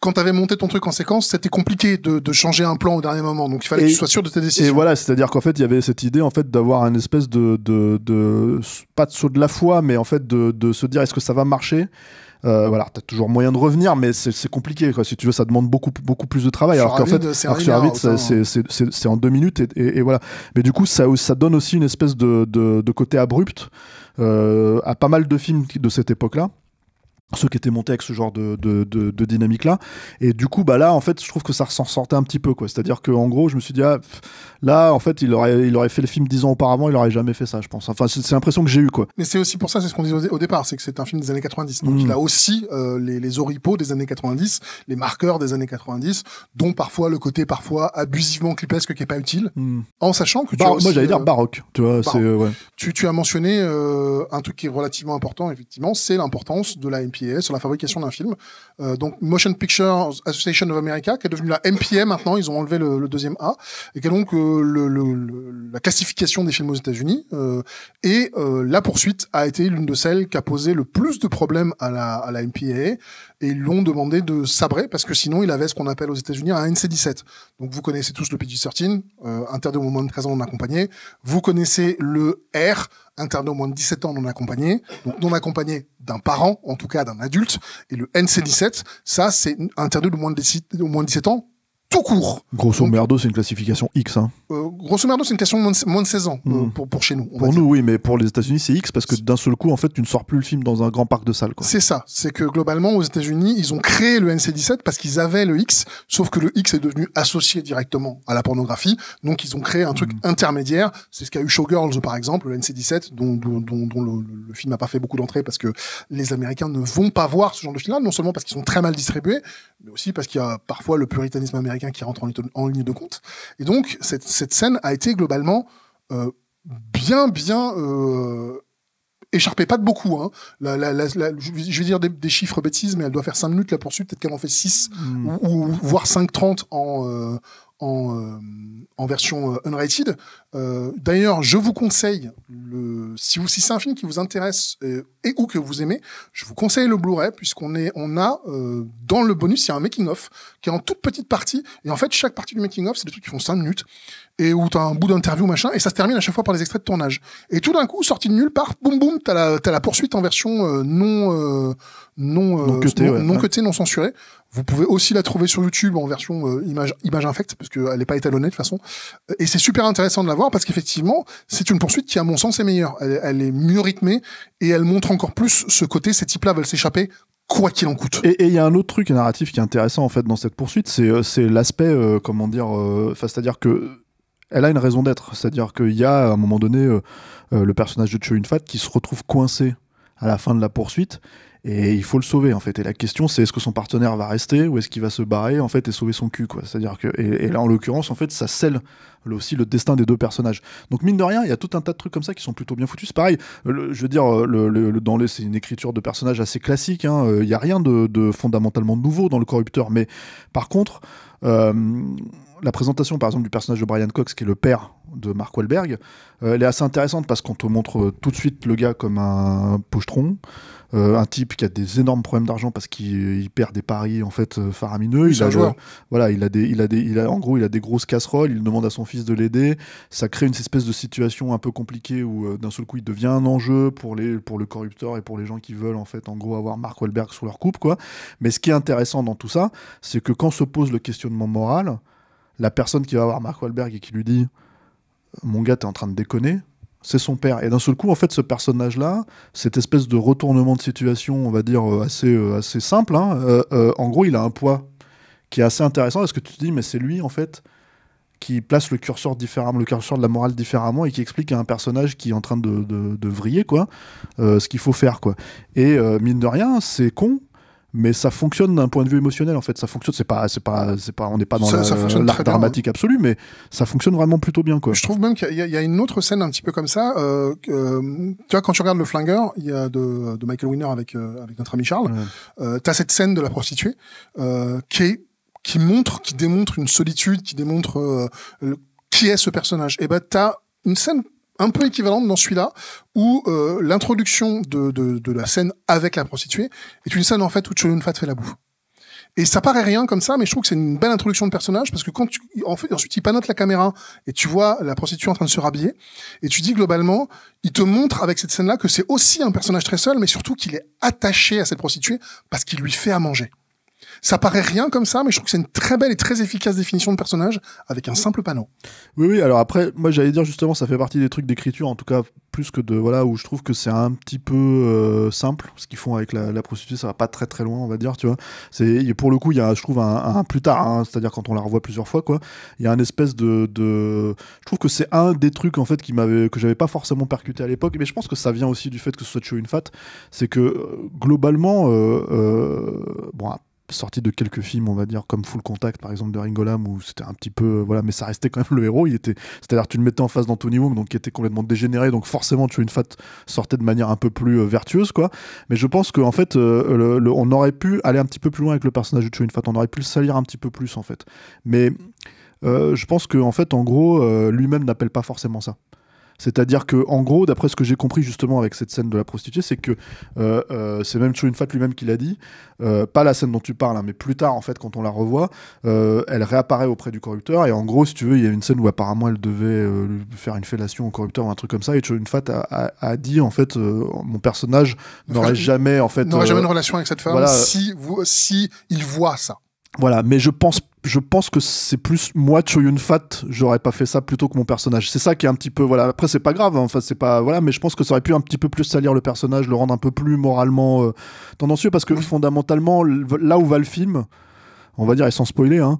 quand t'avais monté ton truc en séquence, c'était compliqué de changer un plan au dernier moment. Donc il fallait que tu sois sûr de tes décisions. Et voilà, c'est-à-dire qu'en fait, il y avait cette idée en fait d'avoir un espèce de pas de saut de la foi, mais en fait de se dire, est-ce que ça va marcher ? Voilà, t'as toujours moyen de revenir, mais c'est compliqué, quoi. Si tu veux, ça demande beaucoup plus de travail. Alors qu'en fait, sur Avid, c'est en 2 minutes et voilà. Mais du coup, ça donne aussi une espèce de côté abrupt à pas mal de films de cette époque-là, ceux qui étaient montés avec ce genre de dynamique là, et du coup là en fait je trouve que ça s'en sortait un petit peu, quoi. C'est-à-dire que en gros je me suis dit là en fait il aurait fait le film 10 ans auparavant, il aurait jamais fait ça, je pense. Enfin c'est l'impression que j'ai eu, quoi. Mais c'est aussi pour ça, c'est ce qu'on disait au départ, c'est que c'est un film des années 90, donc il a aussi les oripeaux des années 90, les marqueurs des années 90, dont parfois le côté abusivement clipesque qui est pas utile, en sachant que moi j'allais dire baroque, tu vois, c'est ouais. Tu as mentionné un truc qui est relativement important, effectivement, c'est l'importance de la MPAA sur la fabrication d'un film. Donc Motion Picture Association of America, qui est devenue la MPA maintenant, ils ont enlevé le deuxième A, et qui est donc la classification des films aux États-Unis. Et La Poursuite a été l'une de celles qui a posé le plus de problèmes à la MPAA, et ils l'ont demandé de sabrer, parce que sinon il avait ce qu'on appelle aux États-Unis un NC-17. Donc vous connaissez tous le PG-13, interdit au moins de 13 ans non accompagné. Vous connaissez le R, interdit au moins de 17 ans non accompagné, donc non accompagné d'un parent, en tout cas d'un adulte, et le NC-17, ça c'est interdit au moins de 17 ans, tout court. Grosso merdo, c'est une classification X, hein. Grosso merdo, c'est une question de moins de 16 ans pour chez nous. Pour nous, oui, mais pour les États-Unis, c'est X, parce que d'un seul coup, en fait, tu ne sors plus le film dans un grand parc de salles, quoi. C'est ça. C'est que globalement, aux États-Unis, ils ont créé le NC-17 parce qu'ils avaient le X, sauf que le X est devenu associé directement à la pornographie. Donc, ils ont créé un truc intermédiaire. C'est ce qu'a eu Showgirls, par exemple, le NC-17, dont le film n'a pas fait beaucoup d'entrées parce que les Américains ne vont pas voir ce genre de film-là, non seulement parce qu'ils sont très mal distribués, mais aussi parce qu'il y a parfois le puritanisme américain qui rentre en ligne de compte. Et donc, cette scène a été globalement bien écharpée, pas de beaucoup, hein. Je vais dire des chiffres bêtises, mais elle doit faire 5 minutes la poursuite, peut-être qu'elle en fait 6 ou voire 5:30 en version unrated. D'ailleurs, je vous conseille, si c'est un film qui vous intéresse et ou que vous aimez, je vous conseille le Blu-ray, puisqu'on a dans le bonus, il y a un making-of qui est en toute petite partie. Et en fait, chaque partie du making-of, c'est des trucs qui font 5 minutes et où t'as un bout d'interview, machin, et ça se termine à chaque fois par les extraits de tournage. Et tout d'un coup, sorti de nulle part, boum boum, t'as la poursuite en version non cutée, non censurée. Vous pouvez aussi la trouver sur YouTube en version image infect, parce qu'elle n'est pas étalonnée de toute façon. Et c'est super intéressant de la voir, parce qu'effectivement, c'est une poursuite qui, à mon sens, est meilleure. Elle est mieux rythmée, et elle montre encore plus ce côté, ces types-là veulent s'échapper, quoi qu'il en coûte. Et il y a un autre truc narratif qui est intéressant, en fait, dans cette poursuite, c'est l'aspect, c'est-à-dire que elle a une raison d'être. C'est-à-dire qu'il y a, à un moment donné, le personnage de Chow Yun-fat qui se retrouve coincé à la fin de la poursuite, et il faut le sauver, en fait. Et la question, c'est est-ce que son partenaire va rester ou est-ce qu'il va se barrer, en fait, et sauver son cul, quoi. C'est-à-dire que, et là, en l'occurrence, en fait, ça scelle aussi le destin des deux personnages. Donc, mine de rien, il y a tout un tas de trucs comme ça qui sont plutôt bien foutus. C'est pareil, je veux dire, c'est une écriture de personnage assez classique, hein. Il n'y a rien de fondamentalement nouveau dans Le Corrupteur, mais par contre, la présentation, par exemple, du personnage de Brian Cox, qui est le père de Mark Wahlberg, elle est assez intéressante parce qu'on te montre tout de suite le gars comme un pochetron, un type qui a des énormes problèmes d'argent parce qu'il perd des paris en fait faramineux. C'est un joueur. Voilà, il a des grosses casseroles. Il demande à son fils de l'aider. Ça crée une espèce de situation un peu compliquée où d'un seul coup il devient un enjeu pour le corrupteur et pour les gens qui veulent en fait en gros avoir Mark Wahlberg sous leur coupe, quoi. Mais ce qui est intéressant dans tout ça, c'est que quand se pose le questionnement moral, la personne qui va voir Mark Wahlberg et qui lui dit « Mon gars, t'es en train de déconner », c'est son père. Et d'un seul coup, en fait, ce personnage-là, cette espèce de retournement de situation, on va dire, assez simple, hein, en gros, il a un poids qui est assez intéressant. Est-ce que tu te dis « Mais c'est lui, en fait, qui place le curseur différemment, le curseur de la morale différemment et qui explique à un personnage qui est en train de vriller, quoi, ce qu'il faut faire, quoi. » Et mine de rien, c'est con, mais ça fonctionne d'un point de vue émotionnel, en fait. Ça fonctionne, on n'est pas dans l'arc dramatique absolu, mais ça fonctionne vraiment plutôt bien, quoi. Je trouve même qu'il y a une autre scène un petit peu comme ça. Tu vois, quand tu regardes Le Flingueur, il y a de Michael Winner avec notre ami Charles. Ouais. T'as cette scène de la prostituée qui démontre une solitude, qui démontre qui est ce personnage. Et ben t'as une scène un peu équivalente dans celui-là, où l'introduction de la scène avec la prostituée est une scène en fait où Chow Yun-fat fait la bouffe. Et ça paraît rien comme ça, mais je trouve que c'est une belle introduction de personnage, parce que ensuite il panote la caméra et tu vois la prostituée en train de se rhabiller, et tu dis globalement, il te montre avec cette scène-là que c'est aussi un personnage très seul, mais surtout qu'il est attaché à cette prostituée parce qu'il lui fait à manger. Ça paraît rien comme ça, mais je trouve que c'est une très belle et très efficace définition de personnage avec un simple panneau. Oui, alors après, moi j'allais dire justement, ça fait partie des trucs d'écriture, en tout cas plus que de voilà, où je trouve que c'est un petit peu simple ce qu'ils font avec la prostituée, ça va pas très très loin, on va dire, tu vois. Pour le coup, il y a, je trouve un plus tard, hein, c'est-à-dire quand on la revoit plusieurs fois, quoi. Il y a un espèce je trouve que c'est un des trucs en fait que j'avais pas forcément percuté à l'époque, mais je pense que ça vient aussi du fait que ce soit Chow Yun-fat, c'est que globalement, bon. Sorti de quelques films, on va dire, comme Full Contact, par exemple, de Ringo Lam, où c'était un petit peu, voilà, mais ça restait quand même le héros. C'est-à-dire, tu le mettais en face d'Anthony Wong, donc qui était complètement dégénéré, donc forcément, Chow Yun-fat sortait de manière un peu plus vertueuse, quoi. Mais je pense qu'en fait, on aurait pu aller un petit peu plus loin avec le personnage de Chow Yun-fat, on aurait pu le salir un petit peu plus, en fait. Mais je pense qu'en fait, en gros, lui-même n'appelle pas forcément ça. C'est-à-dire que, en gros, d'après ce que j'ai compris justement avec cette scène de la prostituée, c'est que c'est même Chow Yun-fat lui-même qui l'a dit, pas la scène dont tu parles, hein, mais plus tard, en fait, quand on la revoit, elle réapparaît auprès du corrupteur, et en gros, si tu veux, il y a une scène où apparemment elle devait faire une fellation au corrupteur ou un truc comme ça, et Chow Yun-fat a dit, en fait, mon personnage n'aurait jamais, en fait... N'aurait jamais une relation avec cette femme, voilà, si il voit ça. Voilà, mais je pense que c'est plus moi, Chow Yun-fat, j'aurais pas fait ça plutôt que mon personnage. C'est ça qui est un petit peu, voilà. Après, c'est pas grave, hein, enfin, c'est pas, voilà, mais je pense que ça aurait pu un petit peu plus salir le personnage, le rendre un peu plus moralement tendancieux, parce que fondamentalement, là où va le film, on va dire, et sans spoiler, hein,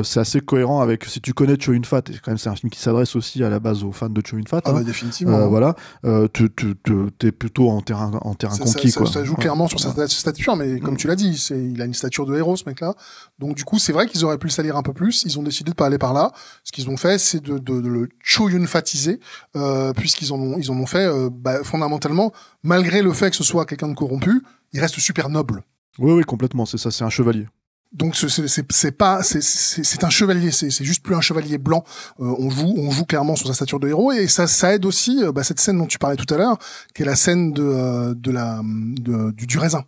c'est assez cohérent avec, si tu connais Chow Yun-fat, et quand même c'est un film qui s'adresse aussi à la base aux fans de Chow Yun-fat, bah, définitivement. Voilà, t'es plutôt en terrain conquis, quoi. Ça joue clairement sur sa stature, mais comme tu l'as dit, il a une stature de héros, ce mec-là. Donc du coup, c'est vrai qu'ils auraient pu le salir un peu plus. Ils ont décidé de pas aller par là. Ce qu'ils ont fait, c'est de le Chow Yun-fatiser, puisqu'ils en ont fait, fondamentalement, malgré le fait que ce soit quelqu'un de corrompu, il reste super noble. Oui, complètement, c'est ça, c'est un chevalier. Donc c'est un chevalier, c'est juste plus un chevalier blanc. On joue clairement sur sa stature de héros, et ça aide aussi cette scène dont tu parlais tout à l'heure, qui est la scène du raisin,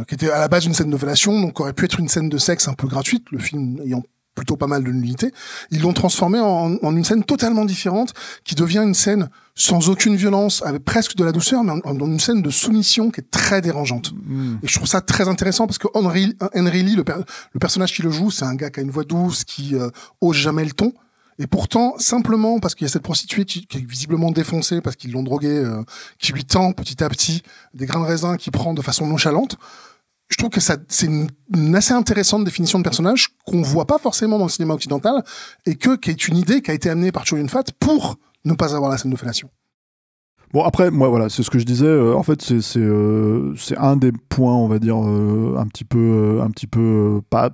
qui était à la base une scène de fellation, donc aurait pu être une scène de sexe un peu gratuite, le film ayant plutôt pas mal de nudité. Ils l'ont transformé en une scène totalement différente, qui devient une scène sans aucune violence, avec presque de la douceur, mais en une scène de soumission qui est très dérangeante. Et je trouve ça très intéressant, parce que Henry Lee, le personnage qui le joue, c'est un gars qui a une voix douce, qui ose jamais le ton. Et pourtant, simplement parce qu'il y a cette prostituée qui est visiblement défoncée, parce qu'ils l'ont droguée, qui lui tend petit à petit des grains de raisin qu'il prend de façon nonchalante, je trouve que c'est une assez intéressante définition de personnage qu'on voit pas forcément dans le cinéma occidental, et qui est une idée qui a été amenée par Chow Yun-fat pour ne pas avoir la scène de fellation. Bon, après, moi, voilà, c'est ce que je disais. En fait, c'est un des points, on va dire, un petit peu pas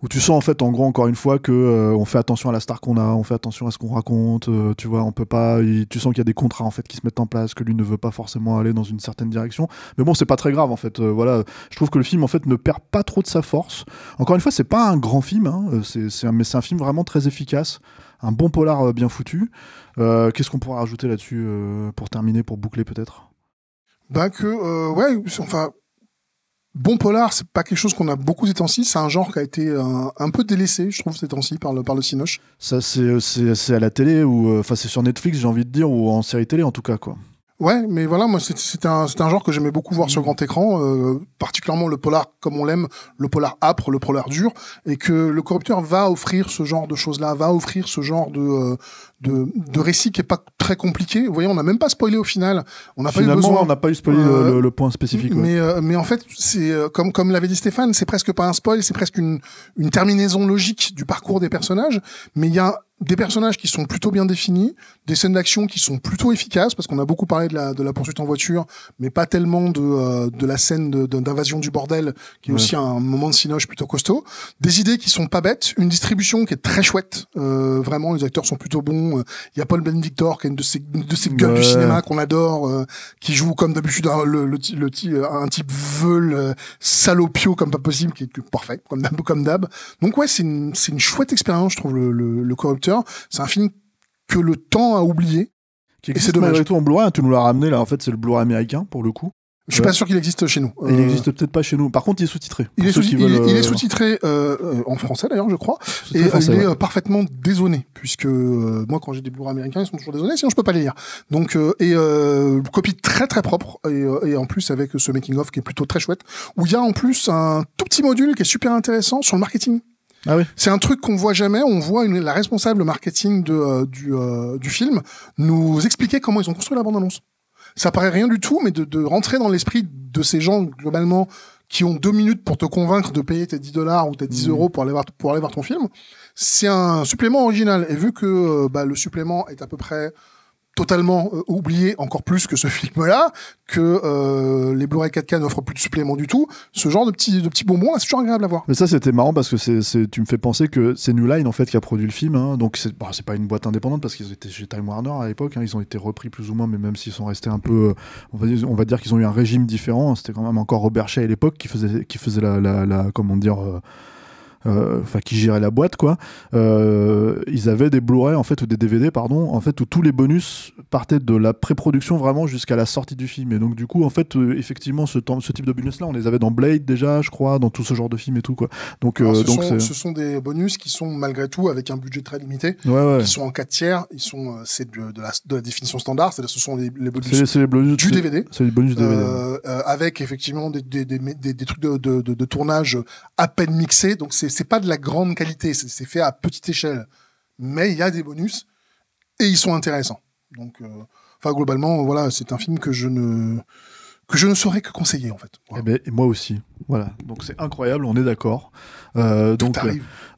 où tu sens, en fait, en gros, encore une fois, que on fait attention à la star qu'on a, on fait attention à ce qu'on raconte, tu vois, on peut pas, tu sens qu'il y a des contrats, en fait, qui se mettent en place, que lui ne veut pas forcément aller dans une certaine direction. Mais bon, c'est pas très grave, en fait. Voilà, je trouve que le film, en fait, ne perd pas trop de sa force. Encore une fois, c'est pas un grand film, hein, mais c'est un film vraiment très efficace. Un bon polar bien foutu. Qu'est-ce qu'on pourrait rajouter là-dessus pour terminer, pour boucler peut-être ? Bon polar, c'est pas quelque chose qu'on a beaucoup ces temps-ci. C'est un genre qui a été un peu délaissé, je trouve, ces temps-ci par le cinoche. Ça, c'est à la télé, ou c'est sur Netflix, j'ai envie de dire, ou en série télé en tout cas, quoi. Ouais, mais voilà, moi, c'est un genre que j'aimais beaucoup voir sur grand écran, particulièrement le polar comme on l'aime, le polar âpre, le polar dur, et que le Corrupteur va offrir ce genre de choses-là, va offrir ce genre de récit qui est pas très compliqué. Vous voyez, on n'a même pas spoilé au final. On n'a pas eu besoin. On n'a pas eu spoilé le point spécifique. Ouais. Mais en fait, c'est comme l'avait dit Stéphane, c'est presque pas un spoil, c'est presque une terminaison logique du parcours des personnages. Mais il y a des personnages qui sont plutôt bien définis, des scènes d'action qui sont plutôt efficaces, parce qu'on a beaucoup parlé de la poursuite en voiture, mais pas tellement de la scène d'invasion du bordel, qui est aussi un moment de cinoche plutôt costaud. Des idées qui sont pas bêtes, une distribution qui est très chouette. Vraiment, les acteurs sont plutôt bons. Il y a Paul Ben-Victor, qui est une de ces gueules du cinéma qu'on adore, qui joue comme d'habitude un type veule, salopio comme pas possible, qui est parfait, comme d'hab. Donc ouais, c'est une chouette expérience, je trouve, le Corrupteur. C'est un film que le temps a oublié. Qui existe malgré tout en Blu-ray, tu nous l'as ramené là, en fait c'est le Blu-ray américain pour le coup. Je suis pas sûr qu'il existe chez nous. Il existe peut-être pas chez nous. Par contre, il est sous-titré. Il est sous-titré en français d'ailleurs, je crois. Et il est parfaitement désonné, puisque moi, quand j'ai des Blu-ray américains, ils sont toujours désonnés, sinon je peux pas les lire. Donc, copie très très propre, et en plus avec ce making-of qui est plutôt très chouette, où il y a en plus un tout petit module qui est super intéressant sur le marketing. Ah oui. C'est un truc qu'on voit jamais. On voit la responsable marketing du film nous expliquer comment ils ont construit la bande-annonce. Ça paraît rien du tout, mais de rentrer dans l'esprit de ces gens, globalement, qui ont 2 minutes pour te convaincre de payer tes $10 ou tes 10 € pour aller voir ton film, c'est un supplément original. Et vu que le supplément est à peu près totalement oublié, encore plus que ce film-là, que les Blu-ray 4K n'offrent plus de supplément du tout, ce genre de petits bonbons, là, c'est toujours agréable à voir. Mais ça, c'était marrant parce que tu me fais penser que c'est New Line en fait qui a produit le film, hein. Donc c'est pas une boîte indépendante parce qu'ils étaient chez Time Warner à l'époque, hein. Ils ont été repris plus ou moins, mais même s'ils sont restés un peu, on va dire qu'ils ont eu un régime différent. C'était quand même encore Robert Shaye à l'époque qui faisait la comment dire. Qui gérait la boîte, quoi. Ils avaient des Blu-ray en fait, ou des DVD, pardon, en fait, où tous les bonus partaient de la pré-production vraiment jusqu'à la sortie du film. Et donc du coup, en fait, effectivement, ce type de bonus-là, on les avait dans Blade déjà, je crois, dans tout ce genre de film et tout, quoi. Donc, ce sont des bonus qui sont malgré tout avec un budget très limité, qui sont en 4/3. C'est de la définition standard, c'est-à-dire ce sont les bonus, c'est les bonus du DVD. C'est les bonus DVD. Avec effectivement des trucs de tournage à peine mixés. Donc c'est pas de la grande qualité, c'est fait à petite échelle, mais il y a des bonus et ils sont intéressants. Donc, globalement, voilà, c'est un film que je ne saurais que conseiller en fait. Voilà. Et moi aussi. Voilà, donc c'est incroyable, on est d'accord. Donc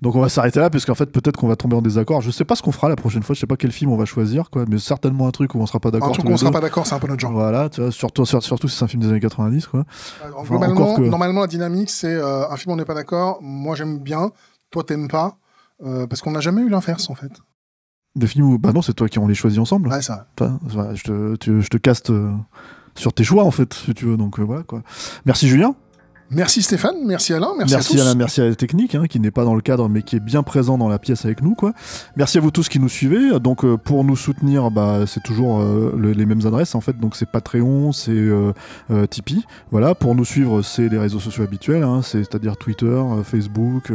on va s'arrêter là, parce qu'en fait peut-être qu'on va tomber en désaccord. Je sais pas ce qu'on fera la prochaine fois, je sais pas quel film on va choisir, quoi, mais certainement un truc où on sera pas d'accord. Un truc où on sera pas d'accord, c'est un peu notre genre. Voilà, tu vois, surtout si c'est un film des années 90, quoi. Normalement la dynamique c'est un film où on n'est pas d'accord, moi j'aime bien, toi t'aimes pas, parce qu'on n'a jamais eu l'inverse en fait. Des films où, non, c'est toi qui on les choisit ensemble. Ouais, ça. Je te caste sur tes choix en fait, si tu veux, donc voilà, quoi. Merci Julien. Merci Stéphane, merci Alain, merci à tous. Alain, merci à la technique, qui n'est pas dans le cadre mais qui est bien présent dans la pièce avec nous, quoi. Merci à vous tous qui nous suivez. Donc pour nous soutenir, c'est toujours les mêmes adresses en fait. Donc c'est Patreon, c'est Tipeee. Voilà, pour nous suivre, c'est les réseaux sociaux habituels, c'est-à-dire Twitter, Facebook,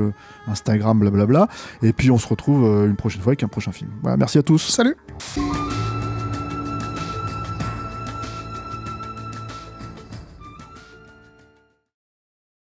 Instagram, blablabla. Et puis on se retrouve une prochaine fois avec un prochain film. Voilà, merci à tous. Salut.